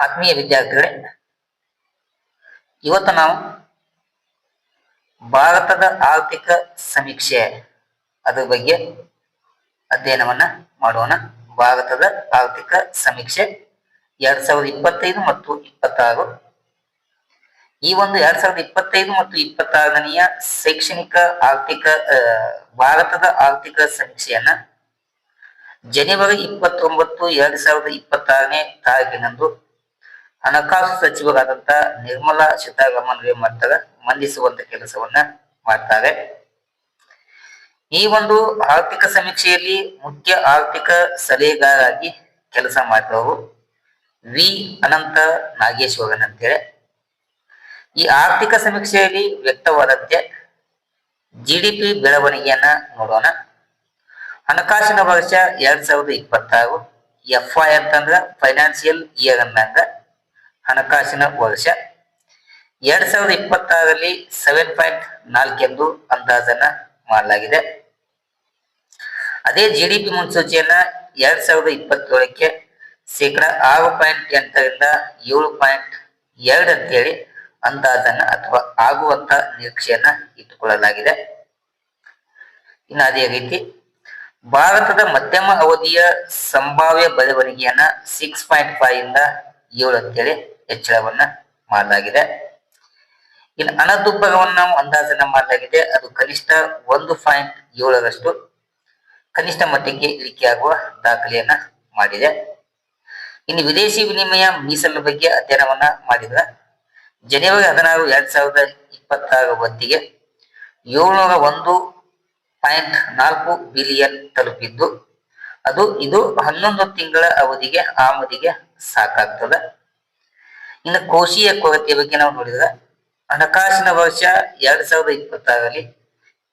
ಆತ್ಮೀಯ ವಿದ್ಯಾರ್ಥಿಗಳೇ, ಇವತ್ತು ನಾವು ಭಾರತದ ಆರ್ಥಿಕ ಸಮೀಕ್ಷೆ ಅದ್ರ ಬಗ್ಗೆ ಅಧ್ಯಯನವನ್ನ ಮಾಡೋಣ. ಭಾರತದ ಆರ್ಥಿಕ ಸಮೀಕ್ಷೆ 2025 ಮತ್ತು 26. ಈ ಒಂದು 2025 ಮತ್ತು 26ನೆಯ ಶೈಕ್ಷಣಿಕ ಆರ್ಥಿಕ ಭಾರತದ ಆರ್ಥಿಕ ಸಮೀಕ್ಷೆಯನ್ನ ಜನವರಿ 29, 2026ನೇ ತಾರೀಕಿನಂದು ಹಣಕಾಸು ಸಚಿವರಾದಂತ ನಿರ್ಮಲಾ ಸೀತಾರಾಮನ್ ಮಾಡ್ತಾರೆ, ಮಂಡಿಸುವಂತ ಕೆಲಸವನ್ನ ಮಾಡ್ತಾರೆ. ಈ ಒಂದು ಆರ್ಥಿಕ ಸಮೀಕ್ಷೆಯಲ್ಲಿ ಮುಖ್ಯ ಆರ್ಥಿಕ ಸಲಹೆಗಾರಾಗಿ ಕೆಲಸ ಮಾಡಿದವರು ವಿ ಅನಂತ ನಾಗೇಶ್ವರನ್ ಅಂತೇಳಿ. ಈ ಆರ್ಥಿಕ ಸಮೀಕ್ಷೆಯಲ್ಲಿ ವ್ಯಕ್ತವಾದಂತೆ GDP ಬೆಳವಣಿಗೆಯನ್ನ ನೋಡೋಣ. ಹಣಕಾಸಿನ ವರ್ಷ 2026 FY ಅಂತಂದ್ರ ಫೈನಾನ್ಸಿಯಲ್ ಇಯರ್ ಅಂದಂಗ ಹಣಕಾಸಿನ ವರ್ಷ. 2026ರಲ್ಲಿ 7.4 ಎಂದು ಅಂದಾಜನ್ನ ಮಾಡಲಾಗಿದೆ. ಅದೇ GDP ಮುನ್ಸೂಚಿಯನ್ನ 2027ಕ್ಕೆ ಶೇಕಡ 6.8ರಿಂದ 7.2 ಅಂತೇಳಿ ಅಂದಾಜನ್ನ ಅಥವಾ ಆಗುವಂತ ನಿರೀಕ್ಷೆಯನ್ನ ಇಟ್ಟುಕೊಳ್ಳಲಾಗಿದೆ. ಇನ್ನು ಅದೇ ರೀತಿ ಭಾರತದ ಮಧ್ಯಮ ಅವಧಿಯ ಸಂಭಾವ್ಯ ಬೆಳವಣಿಗೆಯನ್ನ 6.5 ಇಂದ 7 ಅಂತೇಳಿ ಹೆಚ್ಚಳವನ್ನ ಮಾಡಲಾಗಿದೆ. ಇನ್ನು ಹಣದುಬ್ಬರವನ್ನು ನಾವು ಅಂದಾಜನ್ನ ಮಾಡಲಾಗಿದೆ. ಅದು ಕನಿಷ್ಠ 1.7ರಷ್ಟು ಕನಿಷ್ಠ ಮಟ್ಟಿಗೆ ಇಳಿಕೆಯಾಗುವ ದಾಖಲೆಯನ್ನ ಮಾಡಿದೆ. ಇನ್ನು ವಿದೇಶಿ ವಿನಿಮಯ ಮೀಸಲು ಬಗ್ಗೆ ಅಧ್ಯಯನವನ್ನ ಮಾಡಿದ್ರೆ ಜನವರಿ 16, 2026 ಹೊತ್ತಿಗೆ 701.4 ಬಿಲಿಯನ್ ತಲುಪಿದ್ದು ಇದು 11 ತಿಂಗಳ ಅವಧಿಗೆ ಆಮದಿಗೆ ಸಾಕಾಗ್ತದೆ. ಇನ್ನು ಕೋಶೀಯ ಕೊರತೆಯ ಬಗ್ಗೆ ನಾವು ನೋಡಿದ್ರೆ ಹಣಕಾಸಿನ ವರ್ಷ 2026ರಲ್ಲಿ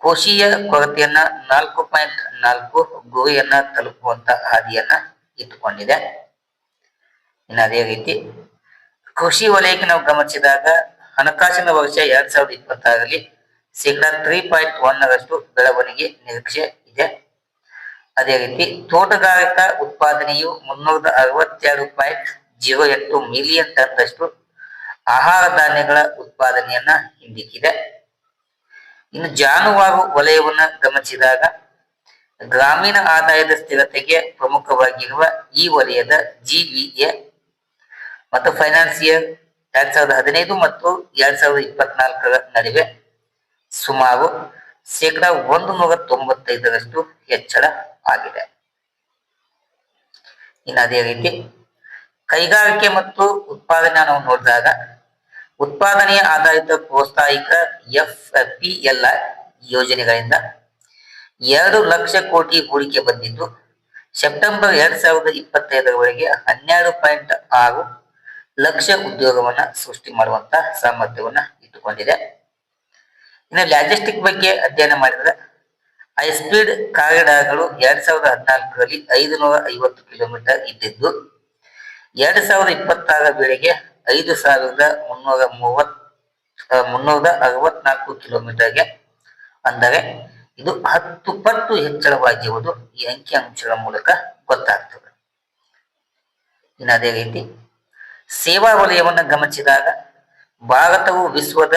ಕೋಶೀಯ ಕೊರತೆಯನ್ನ 4.4 ಗುರಿಯನ್ನ ತಲುಪುವಂತ ಹಾದಿಯನ್ನ ಇಟ್ಟುಕೊಂಡಿದೆ. ಇನ್ನು ಅದೇ ರೀತಿ ಕೃಷಿ ವಲಯಕ್ಕೆ ನಾವು ಗಮನಿಸಿದಾಗ ಹಣಕಾಸಿನ ವರ್ಷ 2026ರಲ್ಲಿ ಶೇಕಡ 3.1ರಷ್ಟು ಬೆಳವಣಿಗೆ ನಿರೀಕ್ಷೆ ಇದೆ. ಅದೇ ರೀತಿ ತೋಟಗಾರಿಕಾ ಉತ್ಪಾದನೆಯು 362.08 ಮಿಲಿಯನ್ ಟನ್ದಷ್ಟು ಆಹಾರ ಧಾನ್ಯಗಳ ಉತ್ಪಾದನೆಯನ್ನ ಹಿಂದಿಕ್ಕಿದೆ. ಇನ್ನು ಜಾನುವಾರು ವಲಯವನ್ನ ಗಮನಿಸಿದಾಗ ಗ್ರಾಮೀಣ ಆದಾಯದ ಸ್ಥಿರತೆಗೆ ಪ್ರಮುಖವಾಗಿರುವ ಈ ವಲಯದ GVA ಮತ್ತು ಫೈನಾನ್ಸಿಯರ್ 2015 ಮತ್ತು 2024ರ ನಡುವೆ ಸುಮಾರು ಶೇಕಡ 195ರಷ್ಟು ಹೆಚ್ಚಳ ಆಗಿದೆ. ಇನ್ನು ಅದೇ ರೀತಿ ಕೈಗಾರಿಕೆ ಮತ್ತು ಉತ್ಪಾದನೆ ನಾವು ನೋಡಿದಾಗ ಉತ್ಪಾದನೆಯ ಆಧಾರಿತ ಪ್ರೋತ್ಸಾಹಿಕ FPLI ಯೋಜನೆಗಳಿಂದ 2 ಲಕ್ಷ ಕೋಟಿ ಹೂಡಿಕೆ ಬಂದಿದ್ದು ಸೆಪ್ಟೆಂಬರ್ 2025ರವರೆಗೆ 12.6 ಲಕ್ಷ ಉದ್ಯೋಗವನ್ನ ಸೃಷ್ಟಿ ಮಾಡುವಂತ ಸಾಮರ್ಥ್ಯವನ್ನ ಇಟ್ಟುಕೊಂಡಿದೆ. ಇನ್ನು ಲಾಜಿಸ್ಟಿಕ್ ಬಗ್ಗೆ ಅಧ್ಯಯನ ಮಾಡಿದ್ರೆ ಹೈಸ್ಪೀಡ್ ಕಾರಿಡಾರ್ಗಳು 2014ರಲ್ಲಿ 550 ಕಿಲೋಮೀಟರ್ ಇದ್ದಿದ್ದು 2026 ವೇಳೆಗೆ 5364 ಕಿಲೋಮೀಟರ್ಗೆ, ಅಂದರೆ ಇದು 10 ಪಟ್ಟು ಹೆಚ್ಚಳವಾಗಿರುವುದು ಈ ಅಂಕಿಅಂಶಗಳ ಮೂಲಕ ಗೊತ್ತಾಗ್ತದೆ. ಇನ್ನು ಅದೇ ರೀತಿ ಸೇವಾ ವಲಯವನ್ನು ಗಮನಿಸಿದಾಗ ಭಾರತವು ವಿಶ್ವದ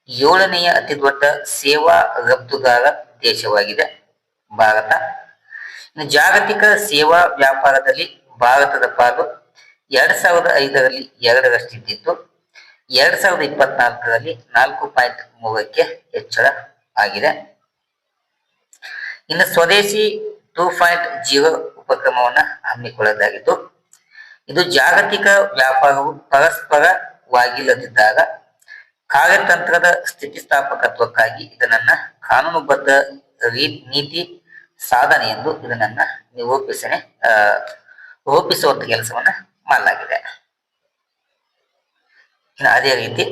7ನೇ ಅತಿ ದೊಡ್ಡ ಸೇವಾ ರಫ್ತುದಾರ ದೇಶವಾಗಿದೆ ಭಾರತ. ಇನ್ನು ಜಾಗತಿಕ ಸೇವಾ ವ್ಯಾಪಾರದಲ್ಲಿ ಭಾರತದ ಪಾಲು 2005ರಲ್ಲಿ 2ರಷ್ಟಿದ್ದು 2024ರಲ್ಲಿ 4.3ಕ್ಕೆ ಹೆಚ್ಚಳ ಆಗಿದೆ. ಇನ್ನು ಸ್ವದೇಶಿ 2.0 ಉಪಕ್ರಮವನ್ನ ಹಮ್ಮಿಕೊಳ್ಳಲಾಗಿದ್ದು ಇದು ಜಾಗತಿಕ ವ್ಯಾಪಾರವು ಪರಸ್ಪರವಾಗಿಲ್ಲದಿದ್ದಾಗ ಕಾರ್ಯತಂತ್ರದ ಸ್ಥಿತಿಸ್ಥಾಪಕತ್ವಕ್ಕಾಗಿ ಇದನ್ನ ಕಾನೂನುಬದ್ಧ ನೀತಿ ಸಾಧನೆ ಎಂದು ಇದನ್ನ ರೂಪಿಸುವಂತ ಕೆಲಸವನ್ನ ಮಾಡಲಾಗಿದೆ. ಇನ್ನು ಅದೇ ರೀತಿ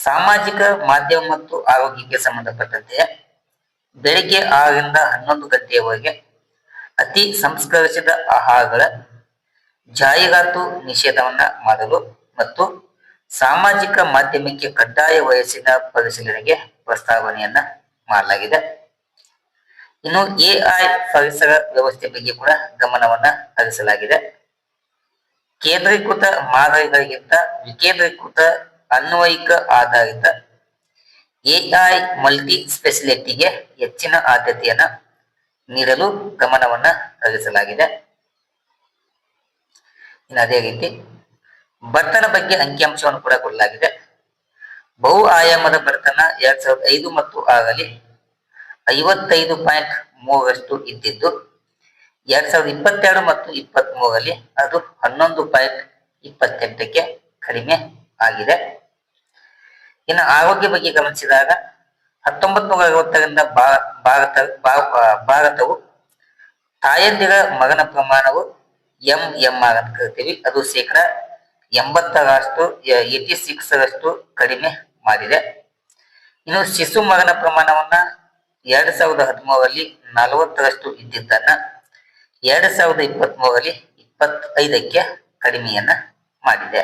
ಸಾಮಾಜಿಕ ಮಾಧ್ಯಮ ಮತ್ತು ಆರೋಗ್ಯಕ್ಕೆ ಸಂಬಂಧಪಟ್ಟಂತೆ ಬೆಳಿಗ್ಗೆ 6ರಿಂದ 11 ಗಂಟೆಯವರೆಗೆ ಅತಿ ಸಂಸ್ಕರಿಸಿದ ಆಹಾರಗಳ ಜಾಹೀರಾತು ನಿಷೇಧವನ್ನ ಮಾಡಲು ಮತ್ತು ಸಾಮಾಜಿಕ ಮಾಧ್ಯಮಕ್ಕೆ ಕಡ್ಡಾಯ ವಯಸ್ಸಿನ ಪರಿಶೀಲನೆಗೆ ಪ್ರಸ್ತಾವನೆಯನ್ನ ಮಾಡಲಾಗಿದೆ. ಇನ್ನು AI ಪರಿಸರ ವ್ಯವಸ್ಥೆ ಬಗ್ಗೆ ಕೂಡ ಗಮನವನ್ನ ಹರಿಸಲಾಗಿದೆ. ಕೇಂದ್ರೀಕೃತ ಮಾದರಿಗಳಿಗಿಂತ ವಿಕೇಂದ್ರೀಕೃತ ಅನ್ವಯಿಕ ಆಧಾರಿತ ಎಐ ಮಲ್ಟಿ ಸ್ಪೆಷಾಲಿಟಿಗೆ ಹೆಚ್ಚಿನ ಆದ್ಯತೆಯನ್ನ ನೀಡಲು ಗಮನವನ್ನ ಹರಿಸಲಾಗಿದೆ. ಇನ್ನು ಅದೇ ರೀತಿ ಬಡತನ ಬಗ್ಗೆ ಅಂಕಿಅಂಶವನ್ನು ಕೂಡ ಕೊಡಲಾಗಿದೆ. ಬಹು ಆಯಾಮದ ಬಡತನ 2005 ಮತ್ತು 6ರಲ್ಲಿ 55.3ರಷ್ಟು ಇದ್ದಿದ್ದು 2022 ಮತ್ತು 23ರಲ್ಲಿ ಅದು 11.28ಕ್ಕೆ ಕಡಿಮೆ ಆಗಿದೆ. ಇನ್ನು ಆರೋಗ್ಯ ಬಗ್ಗೆ ಗಮನಿಸಿದಾಗ 1960ರಿಂದ ಭಾರತವು ತಾಯಂದಿರ ಮರಣ ಪ್ರಮಾಣವು MMR ಅಂತ ಕರಿತೀವಿ, ಅದು ಶೇಕಡ 86ರಷ್ಟು ಕಡಿಮೆ ಮಾಡಿದೆ. ಇನ್ನು ಶಿಶು ಮರಣ ಪ್ರಮಾಣವನ್ನ 2013ರಲ್ಲಿ 40ರಷ್ಟು ಇದ್ದಿದ್ದನ್ನ 2023ರಲ್ಲಿ 25ಕ್ಕೆ ಕಡಿಮೆಯನ್ನ ಮಾಡಿದೆ.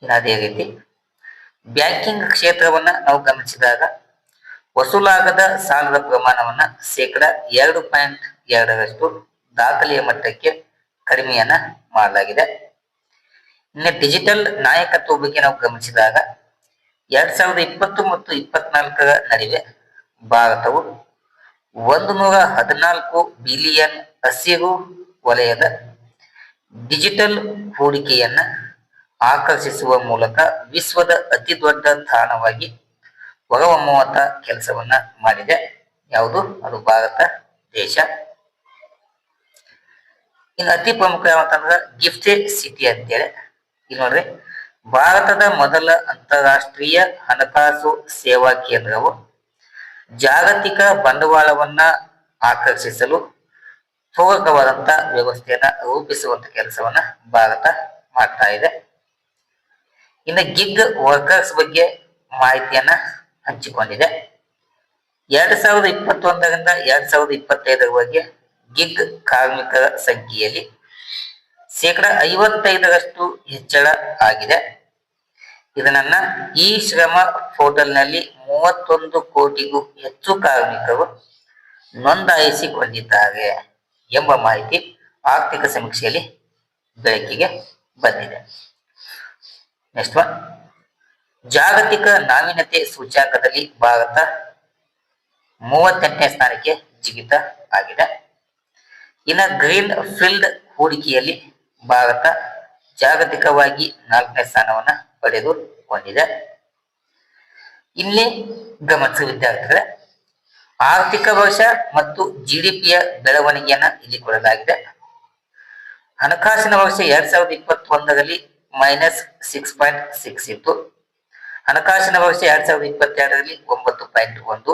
ಇನ್ನು ಅದೇ ರೀತಿ ಬ್ಯಾಂಕಿಂಗ್ ಕ್ಷೇತ್ರವನ್ನ ನಾವು ಗಮನಿಸಿದಾಗ ವಸೂಲಾಗದ ಸಾಲದ ಪ್ರಮಾಣವನ್ನ ಶೇಕಡ 2.2ರಷ್ಟು ದಾಖಲೆಯ ಮಟ್ಟಕ್ಕೆ ಕಡಿಮೆಯನ್ನ ಮಾಡಲಾಗಿದೆ. ಇನ್ನು ಡಿಜಿಟಲ್ ನಾಯಕತ್ವ ಬಗ್ಗೆ ನಾವು ಗಮನಿಸಿದಾಗ 2020 ಮತ್ತು 24ರ ನಡುವೆ ಭಾರತವು 114 ಬಿಲಿಯನ್ ಹಸಿರು ವಲಯದ ಡಿಜಿಟಲ್ ಹೂಡಿಕೆಯನ್ನ ಆಕರ್ಷಿಸುವ ಮೂಲಕ ವಿಶ್ವದ ಅತಿ ದೊಡ್ಡ ತಾಣವಾಗಿ ಹೊರಹೊಮ್ಮುವಂತ ಕೆಲಸವನ್ನ ಮಾಡಿದೆ. ಯಾವುದು? ಅದು ಭಾರತ ದೇಶ. ಇನ್ನು ಅತಿ ಪ್ರಮುಖ ಯಾವಂತಂದ್ರೆ ಗಿಫ್ಟೆಡ್ ಸಿಟಿ ಅಂತೇಳಿ. ಇಲ್ಲಿ ನೋಡ್ರಿ, ಭಾರತದ ಮೊದಲ ಅಂತಾರಾಷ್ಟ್ರೀಯ ಹಣಕಾಸು ಸೇವಾ ಕೇಂದ್ರವು ಜಾಗತಿಕ ಬಂಡವಾಳವನ್ನ ಆಕರ್ಷಿಸಲು ಪೂರಕವಾದಂತ ವ್ಯವಸ್ಥೆಯನ್ನ ರೂಪಿಸುವಂತ ಕೆಲಸವನ್ನ ಭಾರತ ಮಾಡ್ತಾ ಇದೆ. ಇನ್ನು ಗಿಗ್ ವರ್ಕರ್ಸ್ ಬಗ್ಗೆ ಮಾಹಿತಿಯನ್ನ ಹಂಚಿಕೊಂಡಿದೆ. 2021ರಿಂದ 2025ರವರೆಗೆ ಗಿಗ್ ಕಾರ್ಮಿಕರ ಸಂಖ್ಯೆಯಲ್ಲಿ ಶೇಕಡ 55ರಷ್ಟು ಹೆಚ್ಚಳ ಆಗಿದೆ. ಇದನ್ನ ಈ ಶ್ರಮ ಪೋರ್ಟಲ್ನಲ್ಲಿ 31 ಕೋಟಿಗೂ ಹೆಚ್ಚು ಕಾರ್ಮಿಕರು ನೋಂದಾಯಿಸಿಕೊಂಡಿದ್ದಾರೆ ಎಂಬ ಮಾಹಿತಿ ಆರ್ಥಿಕ ಸಮೀಕ್ಷೆಯಲ್ಲಿ ಬೆಳಕಿಗೆ ಬಂದಿದೆ. ನೆಕ್ಸ್ಟ್ ಒನ್, ಜಾಗತಿಕ ನಾವೀನ್ಯತೆ ಸೂಚ್ಯಾಂಕದಲ್ಲಿ ಭಾರತ 38ನೇ ಸ್ಥಾನಕ್ಕೆ ಜಿಗಿತ ಆಗಿದೆ. ಇನ್ನು ಗ್ರೀನ್ ಫೀಲ್ಡ್ ಹೂಡಿಕೆಯಲ್ಲಿ ಭಾರತ ಜಾಗತಿಕವಾಗಿ 4ನೇ ಸ್ಥಾನವನ್ನ ಪಡೆದುಕೊಂಡಿದೆ. ಇಲ್ಲಿ ಗಮನಿಸುವ ವಿದ್ಯಾರ್ಥಿಗಳೇ, ಆರ್ಥಿಕ ವರ್ಷ ಮತ್ತು GDPಯ ಬೆಳವಣಿಗೆಯನ್ನ ಇಲ್ಲಿ ಕೊಡಲಾಗಿದೆ. ಹಣಕಾಸಿನ ವರ್ಷ 2021ರಲ್ಲಿ -6.6 ಇತ್ತು. ಹಣಕಾಸಿನ ವರ್ಷ 2022ರಲ್ಲಿ 9.1,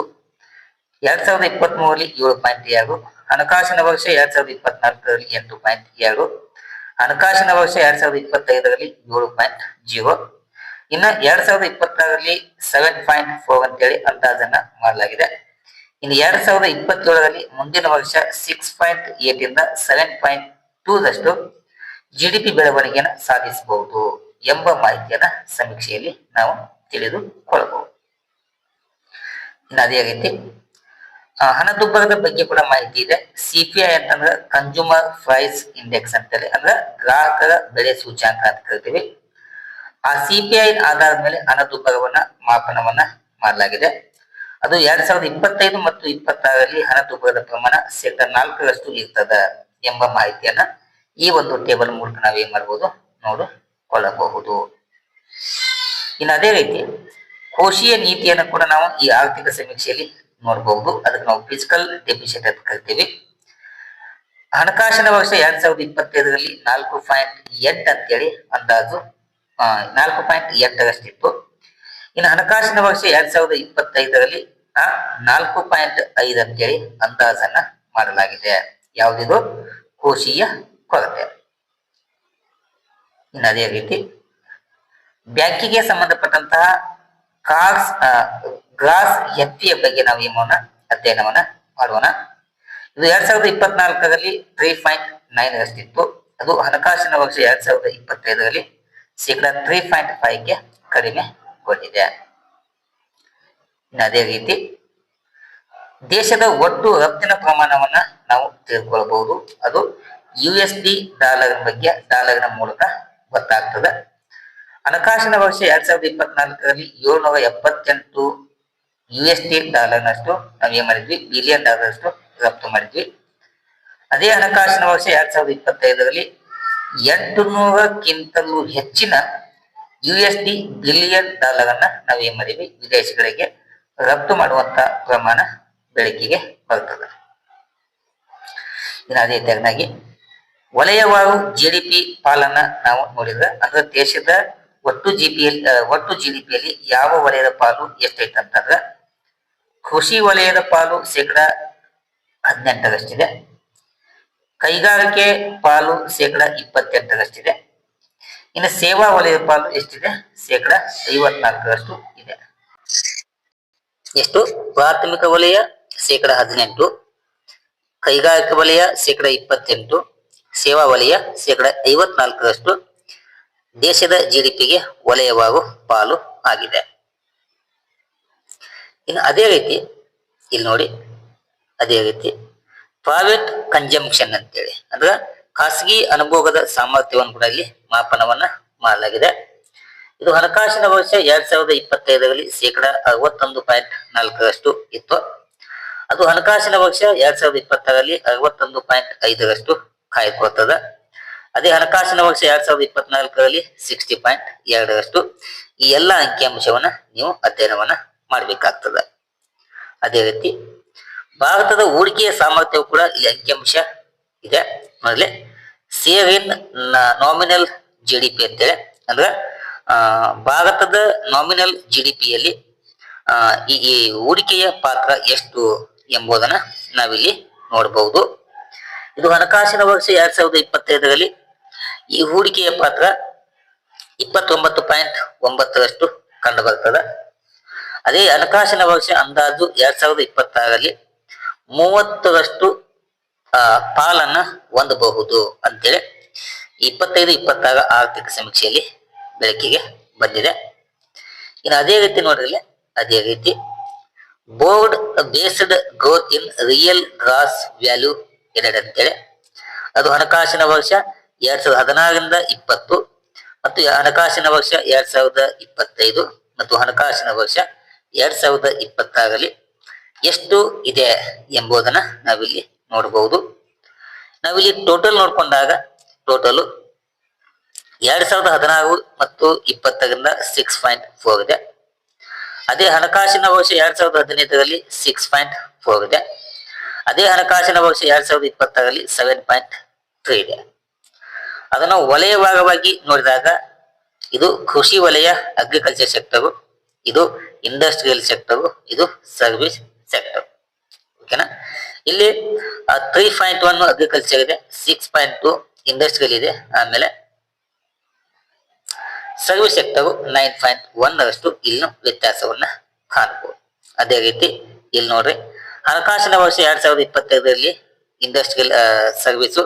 2023ರಲ್ಲಿ 7.2, ಹಣಕಾಸಿನ ವರ್ಷ 2024ರಲ್ಲಿ 8.2, ಹಣಕಾಸಿನ ವರ್ಷ 2025ರಲ್ಲಿ 7.0, ಇನ್ನು 2026ರಲ್ಲಿ 7.4 ಅಂತೇಳಿ ಅಂದಾಜನ್ನ ಮಾಡಲಾಗಿದೆ. ಇನ್ನು 2027ರಲ್ಲಿ ಮುಂದಿನ ವರ್ಷ 6.8 ಇಂದ 7.2ರಷ್ಟು GDP ಬೆಳವಣಿಗೆಯನ್ನು ಸಾಧಿಸಬಹುದು ಎಂಬ ಮಾಹಿತಿಯನ್ನ ಸಮೀಕ್ಷೆಯಲ್ಲಿ ನಾವು ತಿಳಿದುಕೊಳ್ಳಬಹುದು. ಇನ್ನು ಅದೇ ರೀತಿ ಹಣದುಬ್ಬರದ ಬಗ್ಗೆ ಕೂಡ ಮಾಹಿತಿ ಇದೆ. CPI ಅಂತಂದ್ರೆ ಕನ್ಸ್ಯೂಮರ್ ಪ್ರೈಸ್ ಇಂಡೆಕ್ಸ್ ಅಂತೇಳಿ, ಅಂದ್ರೆ ಗ್ರಾಹಕರ ಬೆಲೆ ಸೂಚ್ಯಾಂಕ ಅಂತ ಕರಿತೀವಿ. ಆ CPI ಆಧಾರದ ಮೇಲೆ ಹಣದುಬ್ಬರವನ್ನ ಮಾಪನವನ್ನ ಮಾಡಲಾಗಿದೆ. ಅದು 2025 ಮತ್ತು 26ರಲ್ಲಿ ಹಣದುಬ್ಬರದ ಪ್ರಮಾಣ ಶೇಕಡ 4ರಷ್ಟು ಇರ್ತದ ಎಂಬ ಮಾಹಿತಿಯನ್ನ ಈ ಒಂದು ಟೇಬಲ್ ಮೂಲಕ ನಾವೇನ್ ಮಾಡಬಹುದು, ನೋಡಿಕೊಳ್ಳಬಹುದು. ಇನ್ನು ಅದೇ ರೀತಿ ಕೋಶೀಯ ನೀತಿಯನ್ನು ಕೂಡ ನಾವು ಈ ಆರ್ಥಿಕ ಸಮೀಕ್ಷೆಯಲ್ಲಿ ನೋಡಬಹುದು. ಅದಕ್ಕೆ ನಾವು ಫಿಸಿಕಲ್ ಡೆಫಿಸಿಟ್ ಅಂತ ಕರಿತೀವಿ. ಹಣಕಾಸಿನ ವರ್ಷ 2025ರಲ್ಲಿ 4.8 ಅಂತೇಳಿ ಅಂದಾಜು 4.8ರಷ್ಟಿತ್ತು. ಇನ್ನು ಹಣಕಾಸಿನ ವರ್ಷ 2025ರಲ್ಲಿ 4.5 ಅಂತೇಳಿ ಅಂದಾಜನ್ನ ಮಾಡಲಾಗಿದೆ. ಯಾವುದಿದು? ಕೋಶೀಯ ಕೊರತೆ. ಇನ್ನು ಅದೇ ರೀತಿ ಬ್ಯಾಂಕಿಗೆ ಸಂಬಂಧಪಟ್ಟಂತಹ ಗ್ರಾಸ್ ಎಫ್ಟಿಯ ಬಗ್ಗೆ ನಾವು ಅಧ್ಯಯನವನ್ನ ಮಾಡೋಣ. ಇದು 2024ರಲ್ಲಿ 3.9ರಷ್ಟಿತ್ತು. ಅದು ಹಣಕಾಸಿನ ವರ್ಷ 2025ರಲ್ಲಿ ಶೇಕಡ 3.5ಗೆ ಕಡಿಮೆಗೊಂಡಿದೆ. ಇನ್ನು ಅದೇ ರೀತಿ ದೇಶದ ಒಟ್ಟು ರಫ್ತಿನ ಪ್ರಮಾಣವನ್ನ ನಾವು ತಿಳ್ಕೊಳ್ಬಹುದು. ಅದು USD ಬಗ್ಗೆ ಡಾಲರ್ನ ಮೂಲಕ ಗೊತ್ತಾಗ್ತದೆ. ಹಣಕಾಸಿನ ವರ್ಷ 2024ರಲ್ಲಿ 778 USD ನಾವು ಏನ್ ಮಾಡಿದ್ವಿ, ಬಿಲಿಯನ್ ಡಾಲರ್ ರಫ್ತು ಮಾಡಿದ್ವಿ. ಅದೇ ಹಣಕಾಸಿನ ವರ್ಷ 2025ರಲ್ಲಿ 800ಕ್ಕಿಂತಲೂ ಹೆಚ್ಚಿನ ಬಿಲಿಯನ್ ಡಾಲರ್ ನಾವು ಏನ್ ಮಾಡಿದ್ವಿ, ವಿದೇಶಗಳಿಗೆ ರಫ್ತು ಮಾಡುವಂತ ಪ್ರಮಾಣ ಬೆಳಕಿಗೆ ಬರ್ತದೆ. ಇನ್ನು ಅದೇ ತೆರನಾಗಿ ವಲಯವಾರು GDP ಪಾಲನ್ನ ನಾವು ನೋಡಿದ್ರೆ, ಅಂದ್ರೆ ದೇಶದ ಒಟ್ಟು GDPಯಲ್ಲಿ ಯಾವ ವಲಯದ ಪಾಲು ಎಷ್ಟೈತೆ ಅಂತಂದ್ರೆ, ಕೃಷಿ ವಲಯದ ಪಾಲು 18%ರಷ್ಟಿದೆ, ಕೈಗಾರಿಕೆ ಪಾಲು 28%ರಷ್ಟಿದೆ, ಇನ್ನು ಸೇವಾ ವಲಯದ ಪಾಲು ಎಷ್ಟಿದೆ, 54%ರಷ್ಟು ಇದೆ. ಎಷ್ಟು? ಪ್ರಾಥಮಿಕ ವಲಯ 18%, ಕೈಗಾರಿಕಾ ವಲಯ 28%, ಸೇವಾ ವಲಯ 54%ರಷ್ಟು ದೇಶದ GDPಗೆ ವಲಯವಾರು ಪಾಲು ಆಗಿದೆ. ಇನ್ನು ಅದೇ ರೀತಿ ಇಲ್ಲಿ ನೋಡಿ, ಅದೇ ರೀತಿ ಪ್ರೈವೇಟ್ ಕನ್ಸಂಪ್ಷನ್ ಅಂತೇಳಿ, ಅಂದ್ರೆ ಖಾಸಗಿ ಅನುಭೋಗದ ಸಾಮರ್ಥ್ಯವನ್ನು ಕೂಡ ಇಲ್ಲಿ ಮಾಪನವನ್ನ ಮಾಡಲಾಗಿದೆ. ಇದು ಹಣಕಾಸಿನ ವರ್ಷ 2025ರಲ್ಲಿ 61.4% ಇತ್ತು. ಅದು ಹಣಕಾಸಿನ ವರ್ಷ 2026ರಲ್ಲಿ 61.5% ಕಾಯ್ಕೊಳ್ತದ. ಅದೇ ಹಣಕಾಸಿನ ವರ್ಷ 2024ರಲ್ಲಿ 60.2%. ಈ ಎಲ್ಲ ಅಂಕಿಅಂಶವನ್ನ ನೀವು ಅಧ್ಯಯನವನ್ನ ಮಾಡಬೇಕಾಗ್ತದ. ಅದೇ ರೀತಿ ಭಾರತದ ಹೂಡಿಕೆಯ ಸಾಮರ್ಥ್ಯವು ಕೂಡ ಇಲ್ಲಿ ಅಂಕಿಅಂಶ ಇದೆ. ಮೊದಲೇ ಸೇರ್ ಇನ್ ನಾಮಿನಲ್ GDP ಅಂತೇಳಿ, ಅಂದ್ರೆ ಭಾರತದ ನಾಮಿನಲ್ GDPಯಲ್ಲಿ ಈ ಹೂಡಿಕೆಯ ಪಾತ್ರ ಎಷ್ಟು ಎಂಬುದನ್ನ ನಾವಿಲ್ಲಿ ನೋಡಬಹುದು. ಇದು ಹಣಕಾಸಿನ ವರ್ಷ 2025ರಲ್ಲಿ ಈ ಹೂಡಿಕೆಯ ಪಾತ್ರ 29.9% ಕಂಡು ಬರ್ತದೆ. ಅದೇ ಹಣಕಾಸಿನ ವರ್ಷ ಅಂದಾಜು 2026ರಲ್ಲಿ 30% ಪಾಲನ್ನ ಹೊಂದಬಹುದು ಅಂತೇಳಿ 25-26 ಆರ್ಥಿಕ ಸಮೀಕ್ಷೆಯಲ್ಲಿ ಬೆಳಕಿಗೆ ಬಂದಿದೆ. ಇನ್ನು ಅದೇ ರೀತಿ ನೋಡಿದ್ರೆ, ಅದೇ ರೀತಿ board based growth in real gross value ಎರಡ್ ಅಂತೇಳಿ, ಅದು ಹಣಕಾಸಿನ ವರ್ಷ 2016ರಿಂದ 20 ಮತ್ತು ಹಣಕಾಸಿನ ವರ್ಷ 2025 ಮತ್ತು ಹಣಕಾಸಿನ ವರ್ಷ 2026ರಲ್ಲಿ ಎಷ್ಟು ಇದೆ ಎಂಬುದನ್ನ ನಾವಿಲ್ಲಿ ನೋಡಬಹುದು. ನಾವಿಲ್ಲಿ ಟೋಟಲ್ ನೋಡ್ಕೊಂಡಾಗ ಟೋಟಲ್ 2016 ಮತ್ತು 20ರಿಂದ 6.4 ಇದೆ. ಅದೇ ಹಣಕಾಸಿನ ವರ್ಷ 2015ರಲ್ಲಿ 6.4 ಇದೆ. ಅದೇ ಹಣಕಾಸಿನ ವರ್ಷ 2020ರಲ್ಲಿ 7.3 ಇದೆ. ಅದನ್ನು ವಲಯ ಭಾಗವಾಗಿ ನೋಡಿದಾಗ ಇದು ಕೃಷಿ ವಲಯ, ಅಗ್ರಿಕಲ್ಚರ್ ಸೆಕ್ಟರ್, ಇದು ಇಂಡಸ್ಟ್ರಿಯಲ್ ಸೆಕ್ಟರ್, ಇದು ಸರ್ವಿಸ್ ಸೆಕ್ಟರ್. ಓಕೆನಾ? ಇಲ್ಲಿ 3.1 ಅಗ್ರಿಕಲ್ಚರ್ ಇದೆ, 6.2 ಇಂಡಸ್ಟ್ರಿಯಲ್ ಇದೆ, ಆಮೇಲೆ ಸರ್ವಿಸ್ ಸೆಕ್ಟರ್ 9.1ರಷ್ಟು ಇಲ್ಲಿ ವ್ಯತ್ಯಾಸವನ್ನ ಕಾಣಬಹುದು. ಅದೇ ರೀತಿ ಇಲ್ಲಿ ನೋಡ್ರಿ, ಹಣಕಾಸಿನ ವರ್ಷ 2025ರಲ್ಲಿ ಇಂಡಸ್ಟ್ರಿಯಲ್ ಸರ್ವಿಸು,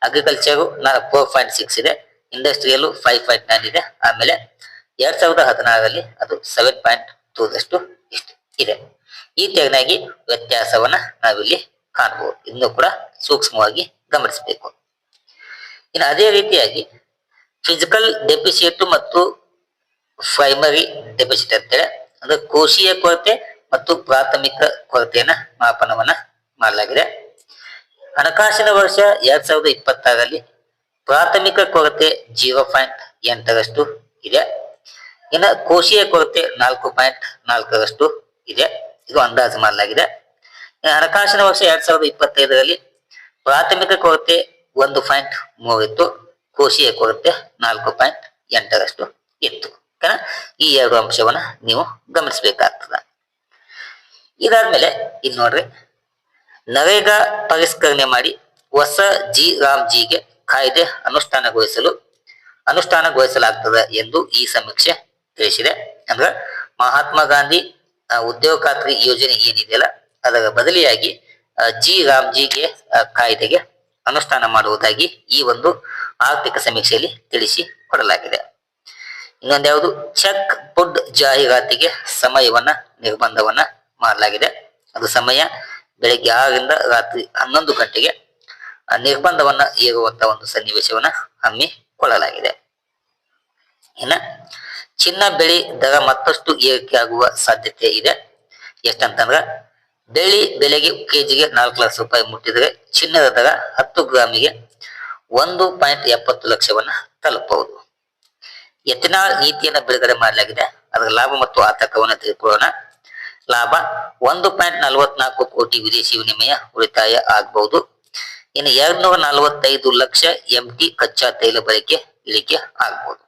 ಅಗ್ರಿಕಲ್ಚರ್ 4.6 ಇದೆ, ಇಂಡಸ್ಟ್ರಿಯಲ್ 5.9 ಇದೆ, ಆಮೇಲೆ 2016ರಲ್ಲಿ ಅದು 7.2ರಷ್ಟು ಇದೆ. ಈ ತೆರನಾಗಿ ವ್ಯತ್ಯಾಸವನ್ನ ನಾವಿಲ್ಲಿ ಕಾಣಬಹುದು. ಇದನ್ನು ಕೂಡ ಸೂಕ್ಷ್ಮವಾಗಿ ಗಮನಿಸಬೇಕು. ಇನ್ನು ಅದೇ ರೀತಿಯಾಗಿ ಫಿಸಿಕಲ್ ಡೆಫಿಸಿಟ್ ಮತ್ತು ಪ್ರೈಮರಿ ಡೆಫಿಸಿಟ್ ಅಂತೇಳಿ, ಅಂದ್ರೆ ಕೋಶೀಯ ಕೊರತೆ ಮತ್ತು ಪ್ರಾಥಮಿಕ ಕೊರತೆಯನ್ನ ಮಾಪನವನ್ನ ಮಾಡಲಾಗಿದೆ. ಹಣಕಾಸಿನ ವರ್ಷ 2026ರಲ್ಲಿ ಪ್ರಾಥಮಿಕ ಕೊರತೆ 0.8ರಷ್ಟು ಇದೆ. ಇನ್ನು ಕೋಶೀಯ ಕೊರತೆ 4.4ರಷ್ಟು ಇದೆ. ಇದು ಅಂದಾಜು ಮಾಡಲಾಗಿದೆ. ಹಣಕಾಸಿನ ವರ್ಷ 2025ರಲ್ಲಿ ಪ್ರಾಥಮಿಕ ಕೊರತೆ 1.3 ಇತ್ತು, ಕೋಶೀಯ ಕೊರತೆ 4.8ರಷ್ಟು ಇತ್ತು. ಈ ಎರಡು ಅಂಶವನ್ನ ನೀವು ಗಮನಿಸಬೇಕಾಗ್ತದ. ಇದಾದ್ಮೇಲೆ ಇಲ್ಲಿ ನೋಡ್ರಿ, ನರೇಗಾ ಪರಿಷ್ಕರಣೆ ಮಾಡಿ ಹೊಸ GRAM-Gಗೆ ಕಾಯ್ದೆ ಅನುಷ್ಠಾನಗೊಳಿಸಲಾಗ್ತದೆ ಎಂದು ಈ ಸಮೀಕ್ಷೆ ತಿಳಿಸಿದೆ. ಅಂದ್ರೆ ಮಹಾತ್ಮ ಗಾಂಧಿ ಉದ್ಯೋಗ ಖಾತ್ರಿ ಯೋಜನೆ ಏನಿದೆಯಲ್ಲ, ಅದರ ಬದಲಿಯಾಗಿ GRAM-Gಗೆ ಕಾಯ್ದೆಗೆ ಅನುಷ್ಠಾನ ಮಾಡುವುದಾಗಿ ಈ ಒಂದು ಆರ್ಥಿಕ ಸಮೀಕ್ಷೆಯಲ್ಲಿ ತಿಳಿಸಿ ಕೊಡಲಾಗಿದೆ. ಇನ್ನೊಂದು ಯಾವುದು, ಚೆಕ್ ಫುಡ್ ಜಾಹೀರಾತಿಗೆ ಸಮಯವನ್ನ ನಿರ್ಬಂಧವನ್ನ ಮಾಡಲಾಗಿದೆ. ಅದು ಸಮಯ ಬೆಳಿಗ್ಗೆ 6ರಿಂದ ರಾತ್ರಿ 11 ಗಂಟೆಗೆ. ನಿರ್ಬಂಧವನ್ನ ಹೇರುವಂತ ಒಂದು ಸನ್ನಿವೇಶವನ್ನ ಹಮ್ಮಿಕೊಳ್ಳಲಾಗಿದೆ. ಇನ್ನ ಚಿನ್ನ ಬೆಳ್ಳಿ ದರ ಮತ್ತಷ್ಟು ಏರಿಕೆ ಆಗುವ ಸಾಧ್ಯತೆ ಇದೆ. ಎಷ್ಟಂತಂದ್ರ ಬೆಳ್ಳಿ ಬೆಲೆಗೆ ಕೆಜಿಗೆ 4,00,000 ರೂಪಾಯಿ ಮುಟ್ಟಿದರೆ ಚಿನ್ನದ ದರ 10 ಗ್ರಾಮಿಗೆ 1.70 ಲಕ್ಷವನ್ನ ತಲುಪಬಹುದು. ಎಥೆನಾಲ್ ನೀತಿಯನ್ನು ಬಿಡುಗಡೆ ಮಾಡಲಾಗಿದೆ. ಅದರ ಲಾಭ ಮತ್ತು ಆತಂಕವನ್ನು ತಿಳಿದುಕೊಳ್ಳೋಣ. ಲಾಭ 1.44 ಕೋಟಿ ವಿದೇಶಿ ವಿನಿಮಯ ಉಳಿತಾಯ ಆಗಬಹುದು. ಇನ್ನು 245 ಲಕ್ಷ MT ಕಚ್ಚಾ ತೈಲ ಬಳಕೆ ಇಳಿಕೆ ಆಗಬಹುದು.